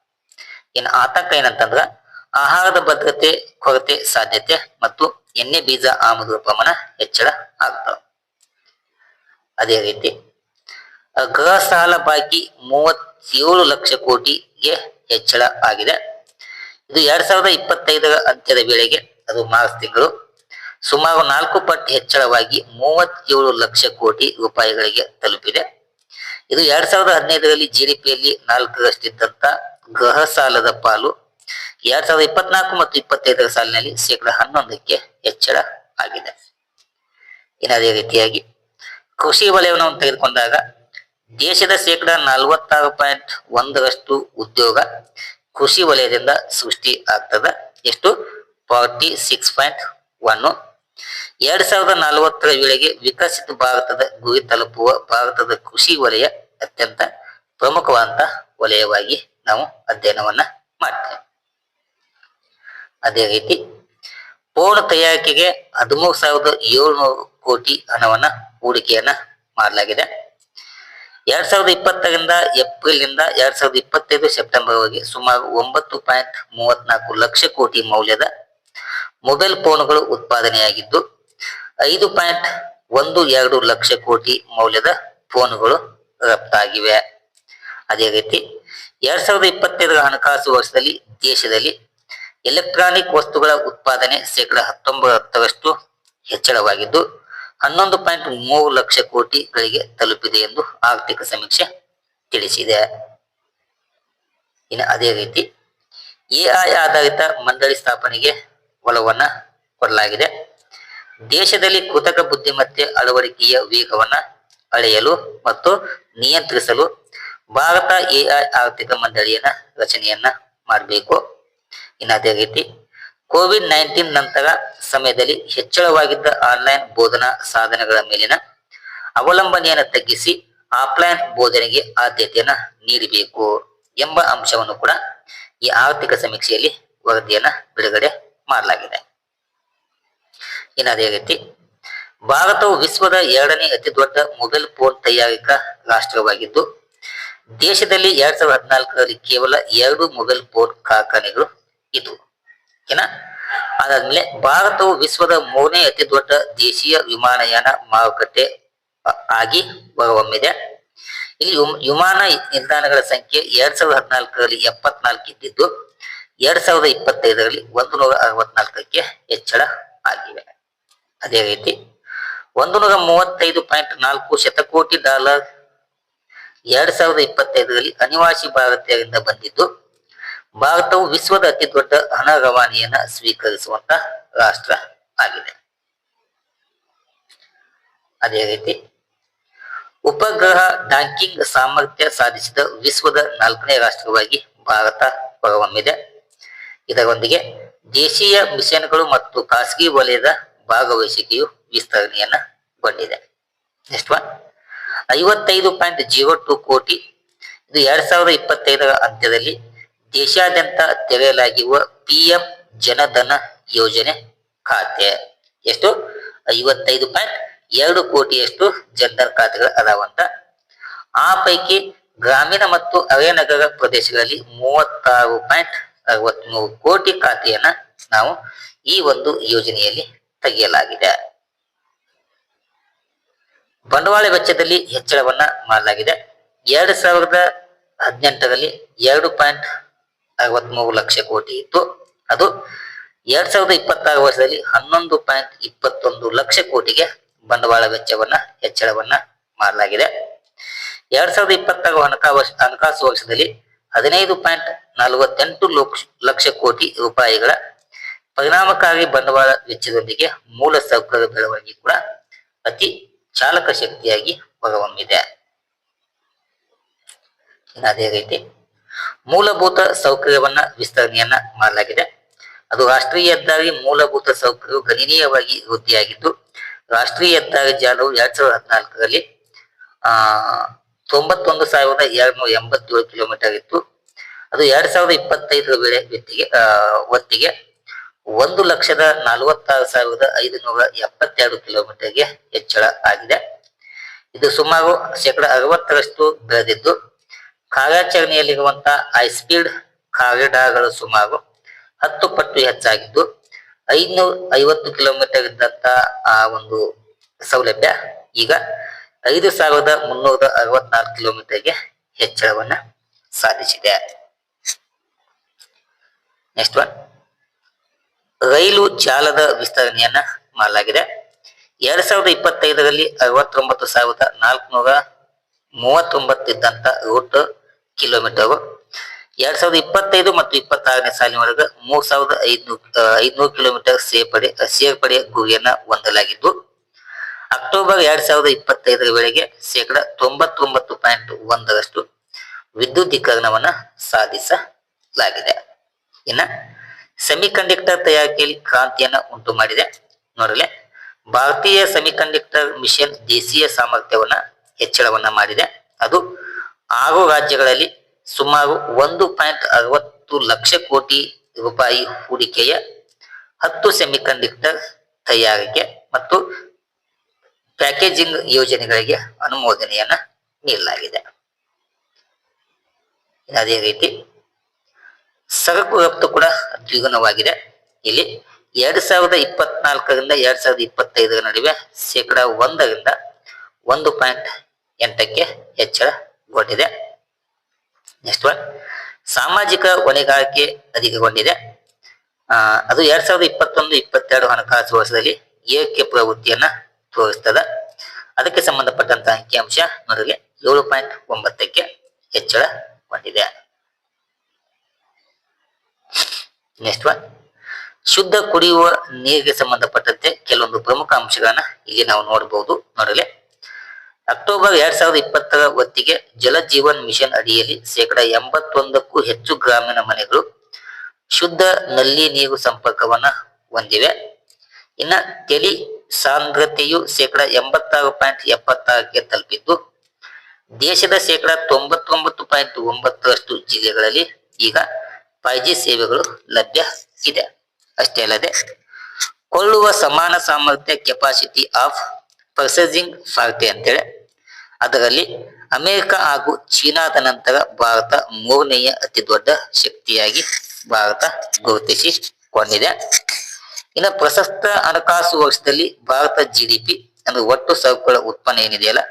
ಇನ್ನು ಆತಂಕ ಏನಂತಂದ್ರ ಆಹಾರದ ಭದ್ರತೆ ಕೊರತೆ ಸಾಧ್ಯತೆ ಮತ್ತು ಎಣ್ಣೆ ಬೀಜ ಆಮದು ಪ್ರಮಾಣ ಹೆಚ್ಚಳ ಆಗ್ತವೆ. ಅದೇ ರೀತಿ ಗೃಹ ಸಾಲ ಬಾಕಿ 37 ಲಕ್ಷ ಕೋಟಿಗೆ ಹೆಚ್ಚಳ ಆಗಿದೆ. ಇದು 2025ರ ಅಂತ್ಯದ ವೇಳೆಗೆ, ಅದು ಮಾರ್ಚ್ ತಿಂಗಳು, ಸುಮಾರು 4 ಪಟ್ಟು ಹೆಚ್ಚಳವಾಗಿ 37 ಲಕ್ಷ ಕೋಟಿ ರೂಪಾಯಿಗಳಿಗೆ ತಲುಪಿದೆ. ಇದು 2015ರಲ್ಲಿ GDPಯಲ್ಲಿ 4ರಷ್ಟಿದ್ದಂತ ಗೃಹ ಸಾಲದ ಪಾಲು 2024 ಮತ್ತು 25ರ ಸಾಲಿನಲ್ಲಿ 11%ಕ್ಕೆ ಹೆಚ್ಚಳ ಆಗಿದೆ. ಇನ್ನು ಅದೇ ರೀತಿಯಾಗಿ ಕೃಷಿ ವಲಯವನ್ನು ತೆಗೆದುಕೊಂಡಾಗ ದೇಶದ 46.1ರಷ್ಟು ಉದ್ಯೋಗ ಕೃಷಿ ವಲಯದಿಂದ ಸೃಷ್ಟಿ ಆಗ್ತದ. ಎಷ್ಟು? 46.1. 2040ರ ವೇಳೆಗೆ ವಿಕಸಿತ ಭಾರತದ ಗುರಿ ತಲುಪುವ ಭಾರತದ ಕೃಷಿ ವಲಯ ಅತ್ಯಂತ ಪ್ರಮುಖವಾದಂತಹ ವಲಯವಾಗಿ ನಾವು ಅಧ್ಯಯನವನ್ನ ಮಾಡ್ತೇವೆ. ಅದೇ ರೀತಿ ಫೋನ್ ತಯಾರಿಕೆಗೆ 13,700 ಕೋಟಿ ಹಣವನ್ನ ಹೂಡಿಕೆಯನ್ನ ಮಾಡಲಾಗಿದೆ. 2020ರಿಂದ ಏಪ್ರಿಲ್ನಿಂದ 2025 ಸೆಪ್ಟೆಂಬರ್ವರೆಗೆ ಸುಮಾರು 9.34 ಲಕ್ಷ ಕೋಟಿ ಮೌಲ್ಯದ ಮೊಬೈಲ್ ಫೋನ್ಗಳು ಉತ್ಪಾದನೆಯಾಗಿದ್ದು 5.12 ಲಕ್ಷ ಕೋಟಿ ಮೌಲ್ಯದ ಫೋನ್ಗಳು ರಫ್ತಾಗಿವೆ. ಅದೇ ರೀತಿ 2025ರ ಹಣಕಾಸು ವರ್ಷದಲ್ಲಿ ದೇಶದಲ್ಲಿ ಎಲೆಕ್ಟ್ರಾನಿಕ್ ವಸ್ತುಗಳ ಉತ್ಪಾದನೆ 19% ಹೆಚ್ಚಳವಾಗಿದ್ದು 11.3 ಲಕ್ಷ ಕೋಟಿಗಳಿಗೆ ತಲುಪಿದೆ ಎಂದು ಆರ್ಥಿಕ ಸಮೀಕ್ಷೆ ತಿಳಿಸಿದೆ. ಇನ್ನು ಅದೇ ರೀತಿ AI ಆಧಾರಿತ ಮಂಡಳಿ ಸ್ಥಾಪನೆಗೆ ಒಲವನ್ನ ಕೊಡಲಾಗಿದೆ. ದೇಶದಲ್ಲಿ ಕೃತಕ ಬುದ್ಧಿಮತ್ತೆ ಅಳವಡಿಕೆಯ ವೇಗವನ್ನ ಅಳೆಯಲು ಮತ್ತು ನಿಯಂತ್ರಿಸಲು ಭಾರತ AI ಆರ್ಥಿಕ ಮಂಡಳಿಯನ್ನ ರಚನೆಯನ್ನ ಮಾಡಬೇಕು. ಇನ್ನು ಅದೇ ರೀತಿ COVID-19 ನಂತರ ಸಮಯದಲ್ಲಿ ಹೆಚ್ಚಳವಾಗಿದ್ದ ಆನ್ಲೈನ್ ಬೋಧನಾ ಸಾಧನಗಳ ಮೇಲಿನ ಅವಲಂಬನೆಯನ್ನು ತಗ್ಗಿಸಿ ಆಫ್ಲೈನ್ ಬೋಧನೆಗೆ ಆದ್ಯತೆಯನ್ನ ನೀಡಬೇಕು ಎಂಬ ಅಂಶವನ್ನು ಕೂಡ ಈ ಆರ್ಥಿಕ ಸಮೀಕ್ಷೆಯಲ್ಲಿ ವರದಿಯನ್ನ ಬಿಡುಗಡೆ ಮಾಡಲಾಗಿದೆ. ಇನ್ನು ಅದೇ ರೀತಿ ಭಾರತವು ವಿಶ್ವದ 2ನೇ ಅತಿ ದೊಡ್ಡ ಮೊಬೈಲ್ ಫೋನ್ ತಯಾರಿಕಾ ರಾಷ್ಟ್ರವಾಗಿದ್ದು ದೇಶದಲ್ಲಿ 2014ರಲ್ಲಿ ಕೇವಲ 2 ಮೊಬೈಲ್ ಫೋನ್ ಕಾರ್ಖಾನೆಗಳು ಇದ್ವು. ಅದಾದ್ಮೇಲೆ ಭಾರತವು ವಿಶ್ವದ 3ನೇ ಅತಿ ದೊಡ್ಡ ದೇಶೀಯ ವಿಮಾನಯಾನ ಮಾರುಕಟ್ಟೆ ಆಗಿ ಹೊರಹೊಮ್ಮಿದೆ. ಇಲ್ಲಿ ವಿಮಾನ ನಿಲ್ದಾಣಗಳ ಸಂಖ್ಯೆ 2014ರಲ್ಲಿ 74 ಇದ್ದಿದ್ದು 2025ರಲ್ಲಿ 164ಕ್ಕೆ ಹೆಚ್ಚಳ ಆಗಿವೆ. ಅದೇ ರೀತಿ $135.4 ಶತಕೋಟಿ 2025ರಲ್ಲಿ ಅನಿವಾಸಿ ಭಾರತೀಯರಿಂದ ಬಂದಿದ್ದು ಭಾರತವು ವಿಶ್ವದ ಅತಿ ದೊಡ್ಡ ಹಣ ರವಾನೆಯನ್ನ ಸ್ವೀಕರಿಸುವಂತ ರಾಷ್ಟ್ರ ಆಗಿದೆ. ಅದೇ ರೀತಿ ಉಪಗ್ರಹ ಡಾಕಿಂಗ್ ಸಾಮರ್ಥ್ಯ ಸಾಧಿಸಿದ ವಿಶ್ವದ 4ನೇ ರಾಷ್ಟ್ರವಾಗಿ ಭಾರತ ಹೊರಹೊಮ್ಮಿದೆ. ಇದರೊಂದಿಗೆ ದೇಶೀಯ ಮಿಷನ್ಗಳು ಮತ್ತು ಖಾಸಗಿ ವಲಯದ ಭಾಗವಹಿಸುವಿಕೆಯು ವಿಸ್ತರಣೆಯನ್ನ ಗೊಂಡಿದೆ. ನೆಕ್ಸ್ಟ್ ಒನ್ 55.02 ಕೋಟಿ. ಇದು 2025ರ ಅಂತ್ಯದಲ್ಲಿ ದೇಶಾದ್ಯಂತ ತೆರೆಯಲಾಗಿರುವ PM ಜನಧನ ಯೋಜನೆ ಖಾತೆ. ಎಷ್ಟು? 55.2 ಕೋಟಿಯಷ್ಟು ಜನಧನ್ ಖಾತೆಗಳು ಅದಾವಂತ. ಆ ಪೈಕಿ ಗ್ರಾಮೀಣ ಮತ್ತು ಅರೆನಗರ ಪ್ರದೇಶಗಳಲ್ಲಿ 36.63 ಕೋಟಿ ಖಾತೆಯನ್ನ ನಾವು ಈ ಒಂದು ಯೋಜನೆಯಲ್ಲಿ ತೆಗೆಯಲಾಗಿದೆ. ಬಂಡವಾಳ ವೆಚ್ಚದಲ್ಲಿ ಹೆಚ್ಚಳವನ್ನ ಮಾಡಲಾಗಿದೆ. 2018ರಲ್ಲಿ 2.63 ಲಕ್ಷ ಕೋಟಿ ಇತ್ತು. ಅದು 2026 ವರ್ಷದಲ್ಲಿ 11.21 ಲಕ್ಷ ಕೋಟಿಗೆ ಬಂಡವಾಳ ವೆಚ್ಚವನ್ನ ಹೆಚ್ಚಳವನ್ನ ಮಾಡಲಾಗಿದೆ. 2026 ಹಣಕಾಸು ವರ್ಷದಲ್ಲಿ 15.48 ಲಕ್ಷ ಕೋಟಿ ರೂಪಾಯಿಗಳ ಪರಿಣಾಮಕಾರಿ ಬಂಡವಾಳ ವೆಚ್ಚದೊಂದಿಗೆ ಮೂಲ ಸೌಕರ್ಯ ಬೆಳವಣಿಗೆ ಕೂಡ ಅತಿ ಚಾಲಕ ಶಕ್ತಿಯಾಗಿ ಹೊರಹೊಮ್ಮಿದೆ. ಇನ್ನು ಅದೇ ರೀತಿ ಮೂಲಭೂತ ಸೌಕರ್ಯವನ್ನ ವಿಸ್ತರಣೆಯನ್ನ ಮಾಡಲಾಗಿದೆ. ಅದು ರಾಷ್ಟ್ರೀಯ ಹೆದ್ದಾರಿ ಮೂಲಭೂತ ಸೌಕರ್ಯವು ಗಣನೀಯವಾಗಿ ವೃದ್ಧಿಯಾಗಿದ್ದು ರಾಷ್ಟ್ರೀಯ ಹೆದ್ದಾರಿ ಜಾಲವು 2014ರಲ್ಲಿ 91,287 ಕಿಲೋಮೀಟರ್ ಇತ್ತು. ಅದು 2025ರ ಹೊತ್ತಿಗೆ 1,46,572 ಕಿಲೋಮೀಟರ್ಗೆ ಹೆಚ್ಚಳ ಆಗಿದೆ. ಇದು ಸುಮಾರು 60% ಬೆಳೆದಿದ್ದು ಕಾರ್ಯಾಚರಣೆಯಲ್ಲಿರುವಂತಹ ಹೈಸ್ಪೀಡ್ ಕಾರಿಡಾರ್ಗಳು ಸುಮಾರು 10 ಪಟ್ಟು ಹೆಚ್ಚಾಗಿದ್ದು 550 ಕಿಲೋಮೀಟರ್ ಇದ್ದಂತ ಆ ಒಂದು ಸೌಲಭ್ಯ ಈಗ 5,364 ಕಿಲೋಮೀಟರ್ಗೆ ಹೆಚ್ಚಳವನ್ನ ಸಾಧಿಸಿದೆ. ನೆಕ್ಸ್ಟ್ ಒನ್, ರೈಲು ಜಾಲದ ವಿಸ್ತರಣೆಯನ್ನ ಮಾಡಲಾಗಿದೆ. 2025ರಲ್ಲಿ 69,439 ಇದ್ದಂತ ರೂಟ್ ಕಿಲೋಮೀಟರ್ 2025 ಮತ್ತು 26ನೇ ಸಾಲಿನೊಳಗೆ 3,500 ಕಿಲೋಮೀಟರ್ ಸೇರ್ಪಡೆ ಗುರಿಯನ್ನ ಹೊಂದಲಾಗಿದ್ದು ಅಕ್ಟೋಬರ್ 2025ರ ವೇಳೆಗೆ 99.1% ವಿದ್ಯುದೀಕರಣವನ್ನ ಸಾಧಿಸಲಾಗಿದೆ. ಇನ್ನ ಸೆಮಿಕಂಡಕ್ಟರ್ ತಯಾರಿಕೆಯಲ್ಲಿ ಕ್ರಾಂತಿಯನ್ನ ಉಂಟು ಮಾಡಿದೆ. ನೋಡಲೆ ಭಾರತೀಯ ಸೆಮಿಕಂಡಕ್ಟರ್ ಮಿಷನ್ ದೇಶೀಯ ಸಾಮರ್ಥ್ಯವನ್ನ ಹೆಚ್ಚಳವನ್ನ ಮಾಡಿದೆ. ಅದು 6 ರಾಜ್ಯಗಳಲ್ಲಿ ಸುಮಾರು 1.60 ಲಕ್ಷ ಕೋಟಿ ರೂಪಾಯಿ ಹೂಡಿಕೆಯ 10 ಸೆಮಿಕಂಡಕ್ಟರ್ ತಯಾರಿಕೆ ಮತ್ತು ಪ್ಯಾಕೇಜಿಂಗ್ ಯೋಜನೆಗಳಿಗೆ ಅನುಮೋದನೆಯನ್ನ ನೀಡಲಾಗಿದೆ. ಅದೇ ರೀತಿ ಸರಕು ರಫ್ತು ಕೂಡ ದ್ವಿಗುಣವಾಗಿದೆ. ಇಲ್ಲಿ 2024ರಿಂದ 2025ರ ನಡುವೆ 1% 1.8ಕ್ಕೆ ಹೆಚ್ಚಳಗೊಂಡಿದೆ. ನೆಕ್ಸ್ಟ್ ಒನ್, ಸಾಮಾಜಿಕ ಹೊಣೆಗಾರಿಕೆ ಅಧಿಕಗೊಂಡಿದೆ. ಅದು 2021-22 ಹಣಕಾಸು ವರ್ಷದಲ್ಲಿ ಏರಿಕೆ ಪ್ರವೃತ್ತಿಯನ್ನ ತೋರಿಸ್ತದ. ಅದಕ್ಕೆ ಸಂಬಂಧಪಟ್ಟಂತ ಅಂಕಿಅಂಶ ನೋಡಲಿ 7.9ಕ್ಕೆ ಹೆಚ್ಚಳಗೊಂಡಿದೆ. ನೆಕ್ಸ್ಟ್ ಒನ್, ಶುದ್ಧ ಕುಡಿಯುವ ನೀರಿಗೆ ಸಂಬಂಧಪಟ್ಟಂತೆ ಕೆಲವೊಂದು ಪ್ರಮುಖ ಅಂಶಗಳನ್ನ ಇಲ್ಲಿ ನಾವು ನೋಡಬಹುದು. ನೋಡಲಿ ಅಕ್ಟೋಬರ್ 2020ರ ಹೊತ್ತಿಗೆ ಜಲ ಜೀವನ್ ಮಿಷನ್ ಅಡಿಯಲ್ಲಿ 81%ಕ್ಕೂ ಹೆಚ್ಚು ಗ್ರಾಮೀಣ ಮನೆಗಳು ಶುದ್ಧ ನಲ್ಲಿ ನೀರು ಸಂಪರ್ಕವನ್ನ ಹೊಂದಿವೆ. ಇನ್ನ ತೆಲಿ ಸಾಂದ್ರತೆಯು 86.76ಕ್ಕೆ ತಲುಪಿದ್ದು ದೇಶದ 99.9% ಜಿಲ್ಲೆಗಳಲ್ಲಿ ಈಗ 5G ಸೇವೆಗಳು ಲಭ್ಯ ಇದೆ. ಅಷ್ಟೇ ಅಲ್ಲದೆ ಕೊಳ್ಳುವ ಸಮಾನ ಸಾಮರ್ಥ್ಯ ಕೆಪಾಸಿಟಿ ಆಫ್ ಪರ್ಚೇಸಿಂಗ್ ಪಾರ್ಟಿ ಅಂತೇಳಿ ಅದರಲ್ಲಿ ಅಮೆರಿಕ ಹಾಗೂ ಚೀನಾದ ನಂತರ ಭಾರತ 3ನೇಯ ಅತಿ ದೊಡ್ಡ ಶಕ್ತಿಯಾಗಿ ಭಾರತ ಗುರುತಿಸಿಕೊಂಡಿದೆ. ಇನ್ನು ಪ್ರಸಕ್ತ ಹಣಕಾಸು ವರ್ಷದಲ್ಲಿ ಭಾರತ GDP ಅಂದ್ರೆ ಒಟ್ಟು ಸರಕುಗಳ ಉತ್ಪನ್ನ ಏನಿದೆಯಲ್ಲ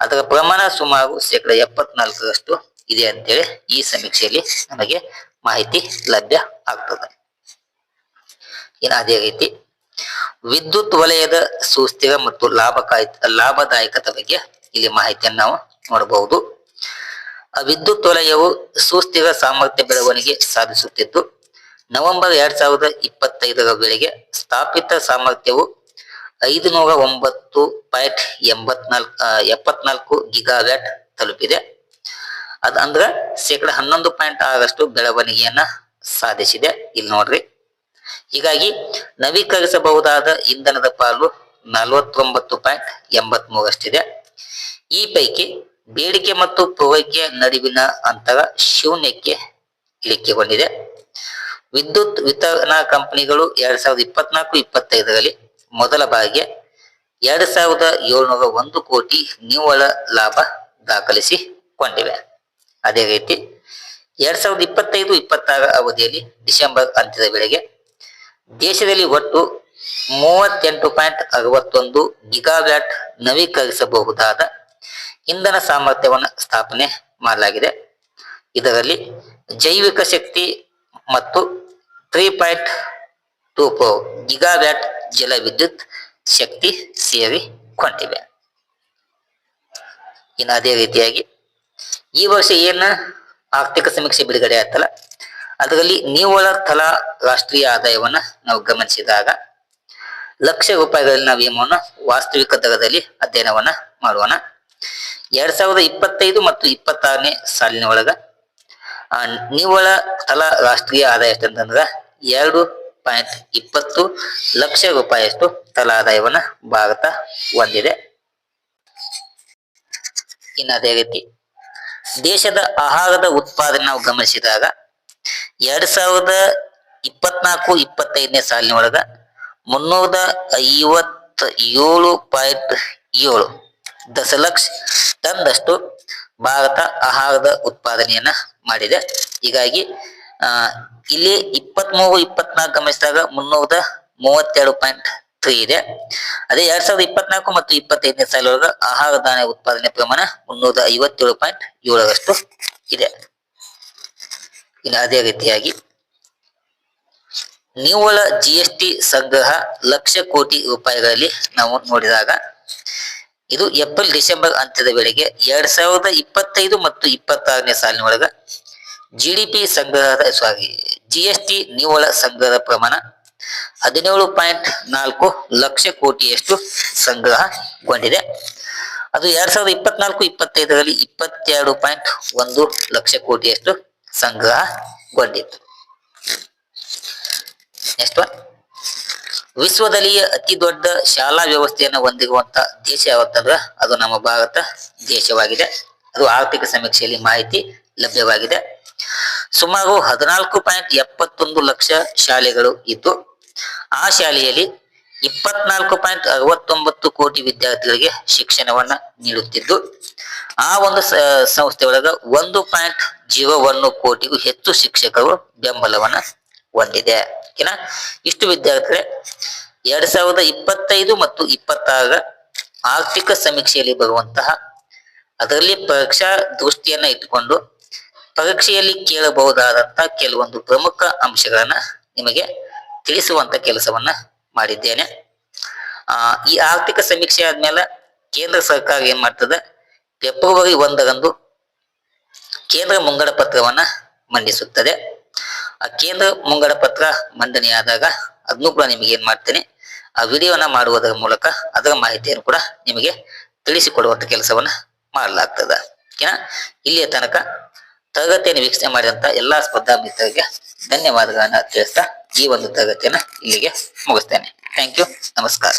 ಅದರ ಪ್ರಮಾಣ ಸುಮಾರು 74% ಇದೆ ಅಂತೇಳಿ ಈ ಸಮೀಕ್ಷೆಯಲ್ಲಿ ನಮಗೆ ಮಾಹಿತಿ ಲಭ್ಯ ಆಗ್ತದೆ. ಇನ್ನು ಅದೇ ರೀತಿ ವಿದ್ಯುತ್ ವಲಯದ ಸುಸ್ಥಿರ ಮತ್ತು ಲಾಭದಾಯಕತೆ ಬಗ್ಗೆ ಇಲ್ಲಿ ಮಾಹಿತಿಯನ್ನು ನಾವು ನೋಡಬಹುದು. ವಿದ್ಯುತ್ ವಲಯವು ಸುಸ್ಥಿರ ಸಾಮರ್ಥ್ಯ ಬೆಳವಣಿಗೆ ಸಾಧಿಸುತ್ತಿದ್ದು ನವೆಂಬರ್ 2025ರ ವೇಳೆಗೆ ಸ್ಥಾಪಿತ ಸಾಮರ್ಥ್ಯವು 509.74 ಗಿಗಾವ್ಯಾಟ್ ತಲುಪಿದೆ. ಅಂದ್ರೆ 11.6% ಬೆಳವಣಿಗೆಯನ್ನ ಸಾಧಿಸಿದೆ. ಇಲ್ಲಿ ನೋಡ್ರಿ, ಹೀಗಾಗಿ ನವೀಕರಿಸಬಹುದಾದ ಇಂಧನದ ಪಾಲು 49.83 ಅಷ್ಟಿದೆ. ಈ ಪೈಕಿ ಬೇಡಿಕೆ ಮತ್ತು ಪೂರೈಕೆಯ ನಡುವಿನ ಅಂತರ ಶೂನ್ಯಕ್ಕೆ ಇಳಿಕೆಗೊಂಡಿದೆ. ವಿದ್ಯುತ್ ವಿತರಣಾ ಕಂಪನಿಗಳು 2024-25ರಲ್ಲಿ ಮೊದಲ ಬಾರಿಗೆ 2,701 ಕೋಟಿ ನಿವ್ವಳ ಲಾಭ ದಾಖಲಿಸಿಕೊಂಡಿವೆ. ಅದೇ ರೀತಿ 2025-26 ಅವಧಿಯಲ್ಲಿ ಡಿಸೆಂಬರ್ ಅಂತ್ಯದ ವೇಳೆಗೆ ದೇಶದಲ್ಲಿ ಒಟ್ಟು 38.61 ಗಿಗಾವ್ಯಾಟ್ ನವೀಕರಿಸಬಹುದಾದ ಇಂಧನ ಸಾಮರ್ಥ್ಯವನ್ನು ಸ್ಥಾಪನೆ ಮಾಡಲಾಗಿದೆ. ಇದರಲ್ಲಿ ಜೈವಿಕ ಶಕ್ತಿ ಮತ್ತು 3.24 ಗಿಗಾವ್ಯಾಟ್ ಜಲ ವಿದ್ಯುತ್ ಶಕ್ತಿ ಸೇರಿಕೊಂಡಿವೆ. ಇನ್ನು ಅದೇ ರೀತಿಯಾಗಿ ಈ ವರ್ಷ ಏನು ಆರ್ಥಿಕ ಸಮೀಕ್ಷೆ ಬಿಡುಗಡೆ ಆಯ್ತಲ್ಲ ಅದರಲ್ಲಿ ನಿವ್ವಳ ತಲಾ ರಾಷ್ಟ್ರೀಯ ಆದಾಯವನ್ನ ನಾವು ಗಮನಿಸಿದಾಗ ಲಕ್ಷ ರೂಪಾಯಿಗಳಲ್ಲಿ ನಾವು ಏಮನ್ನ ವಾಸ್ತವಿಕ ದರದಲ್ಲಿ ಅಧ್ಯಯನವನ್ನ ಮಾಡೋಣ. 2025 ಮತ್ತು 26ನೇ ಸಾಲಿನ ಒಳಗ ನಿವ್ವಳ ತಲಾ ರಾಷ್ಟ್ರೀಯ ಆದಾಯ ಎಷ್ಟಂತಂದ್ರ 2.20 ಲಕ್ಷ ರೂಪಾಯಿಯಷ್ಟು ತಲಾ ಆದಾಯವನ್ನ ಭಾರತ ಹೊಂದಿದೆ. ಇನ್ನು ಅದೇ ರೀತಿ ದೇಶದ ಆಹಾರದ ಉತ್ಪಾದನೆ ನಾವು ಗಮನಿಸಿದಾಗ 2024-25ನೇ ಸಾಲಿನ ಒಳಗ 357.7 ದಶಲಕ್ಷ ಟನ್ದಷ್ಟು ಭಾರತ ಆಹಾರದ ಉತ್ಪಾದನೆಯನ್ನ ಮಾಡಿದೆ. ಹೀಗಾಗಿ ಇಲ್ಲಿ 23-24 ಗಮನಿಸಿದಾಗ 332.3 ಇದೆ. ಅದೇ 2024 ಮತ್ತು 25ನೇ ಸಾಲೊಳಗ ಆಹಾರ ಧಾನ್ಯ ಉತ್ಪಾದನೆ ಪ್ರಮಾಣ 357.7 ಇದೆ. ಇನ್ನು ಅದೇ ರೀತಿಯಾಗಿ ನಿವ್ವಳ GST ಸಂಗ್ರಹ ಲಕ್ಷ ಕೋಟಿ ರೂಪಾಯಿಗಳಲ್ಲಿ ನಾವು ನೋಡಿದಾಗ ಇದು ಏಪ್ರಿಲ್-ಡಿಸೆಂಬರ್ ಅಂತ್ಯದ ವೇಳೆಗೆ 2025 ಮತ್ತು 26ನೇ ಸಾಲಿನ ಒಳಗ GST ನಿವ್ವಳ ಸಂಗ್ರಹದ ಪ್ರಮಾಣ 17.4 ಲಕ್ಷ ಕೋಟಿಯಷ್ಟು ಸಂಗ್ರಹಗೊಂಡಿದೆ. ಅದು 2024-25ರಲ್ಲಿ 22.1 ಲಕ್ಷ ಕೋಟಿಯಷ್ಟು ಸಂಗ್ರಹಗೊಂಡಿತ್ತು. ನೆಕ್ಸ್ಟ್ ಒನ್, ವಿಶ್ವದಲ್ಲಿಯೇ ಅತಿ ದೊಡ್ಡ ಶಾಲಾ ವ್ಯವಸ್ಥೆಯನ್ನು ಹೊಂದಿರುವಂತ ದೇಶ ಯಾವತ್ತಂದ್ರ ಅದು ನಮ್ಮ ಭಾರತ ದೇಶವಾಗಿದೆ. ಅದು ಆರ್ಥಿಕ ಸಮೀಕ್ಷೆಯಲ್ಲಿ ಮಾಹಿತಿ ಲಭ್ಯವಾಗಿದೆ. ಸುಮಾರು 14.71 ಲಕ್ಷ ಶಾಲೆಗಳು ಇದ್ದು ಆ ಶಾಲೆಯಲ್ಲಿ 24.69 ಕೋಟಿ ವಿದ್ಯಾರ್ಥಿಗಳಿಗೆ ಶಿಕ್ಷಣವನ್ನ ನೀಡುತ್ತಿದ್ದು ಆ ಒಂದು ಸಂಸ್ಥೆ ಒಳಗ 1.01 ಕೋಟಿಗೂ ಹೆಚ್ಚು ಶಿಕ್ಷಕರು ಬೆಂಬಲವನ್ನ ಹೊಂದಿದೆ. ಓಕೆನಾ? ಇಷ್ಟು ವಿದ್ಯಾರ್ಥಿಗಳೇ 2025 ಮತ್ತು 26ರ ಆರ್ಥಿಕ ಸಮೀಕ್ಷೆಯಲ್ಲಿ ಬರುವಂತಹ ಅದರಲ್ಲಿ ಪರೀಕ್ಷಾ ದೃಷ್ಟಿಯನ್ನ ಇಟ್ಟುಕೊಂಡು ಪರೀಕ್ಷೆಯಲ್ಲಿ ಕೇಳಬಹುದಾದಂತಹ ಕೆಲವೊಂದು ಪ್ರಮುಖ ಅಂಶಗಳನ್ನ ನಿಮಗೆ ತಿಳಿಸುವಂತ ಕೆಲಸವನ್ನ ಮಾಡಿದ್ದೇನೆ. ಈ ಆರ್ಥಿಕ ಸಮೀಕ್ಷೆ ಆದ್ಮೇಲೆ ಕೇಂದ್ರ ಸರ್ಕಾರ ಏನ್ ಮಾಡ್ತದೆ, ಫೆಬ್ರವರಿ 1ರಂದು ಕೇಂದ್ರ ಮುಂಗಡ ಪತ್ರವನ್ನ ಮಂಡಿಸುತ್ತದೆ. ಆ ಕೇಂದ್ರ ಮುಂಗಡ ಪತ್ರ ಮಂಡನೆಯಾದಾಗ ಅದನ್ನು ಕೂಡ ನಿಮಗೆ ಏನ್ ಮಾಡ್ತೇನೆ, ಆ ವಿಡಿಯೋನ ಮಾಡುವುದರ ಮೂಲಕ ಅದರ ಮಾಹಿತಿಯನ್ನು ಕೂಡ ನಿಮಗೆ ತಿಳಿಸಿಕೊಡುವಂತ ಕೆಲಸವನ್ನ ಮಾಡಲಾಗ್ತದೆ. ಓಕೆನಾ? ಇಲ್ಲಿಯ ತನಕ ತರಗತಿಯನ್ನು ವೀಕ್ಷಣೆ ಮಾಡಿದಂತ ಎಲ್ಲಾ ಸ್ಪರ್ಧಾ ಮಿತ್ರರಿಗೆ ಧನ್ಯವಾದಗಳನ್ನ ತಿಳಿಸ್ತಾ ಈ ಒಂದು ತರಗತಿಯನ್ನ ಇಲ್ಲಿಗೆ ಮುಗಿಸ್ತೇನೆ. Thank you. ನಮಸ್ಕಾರ.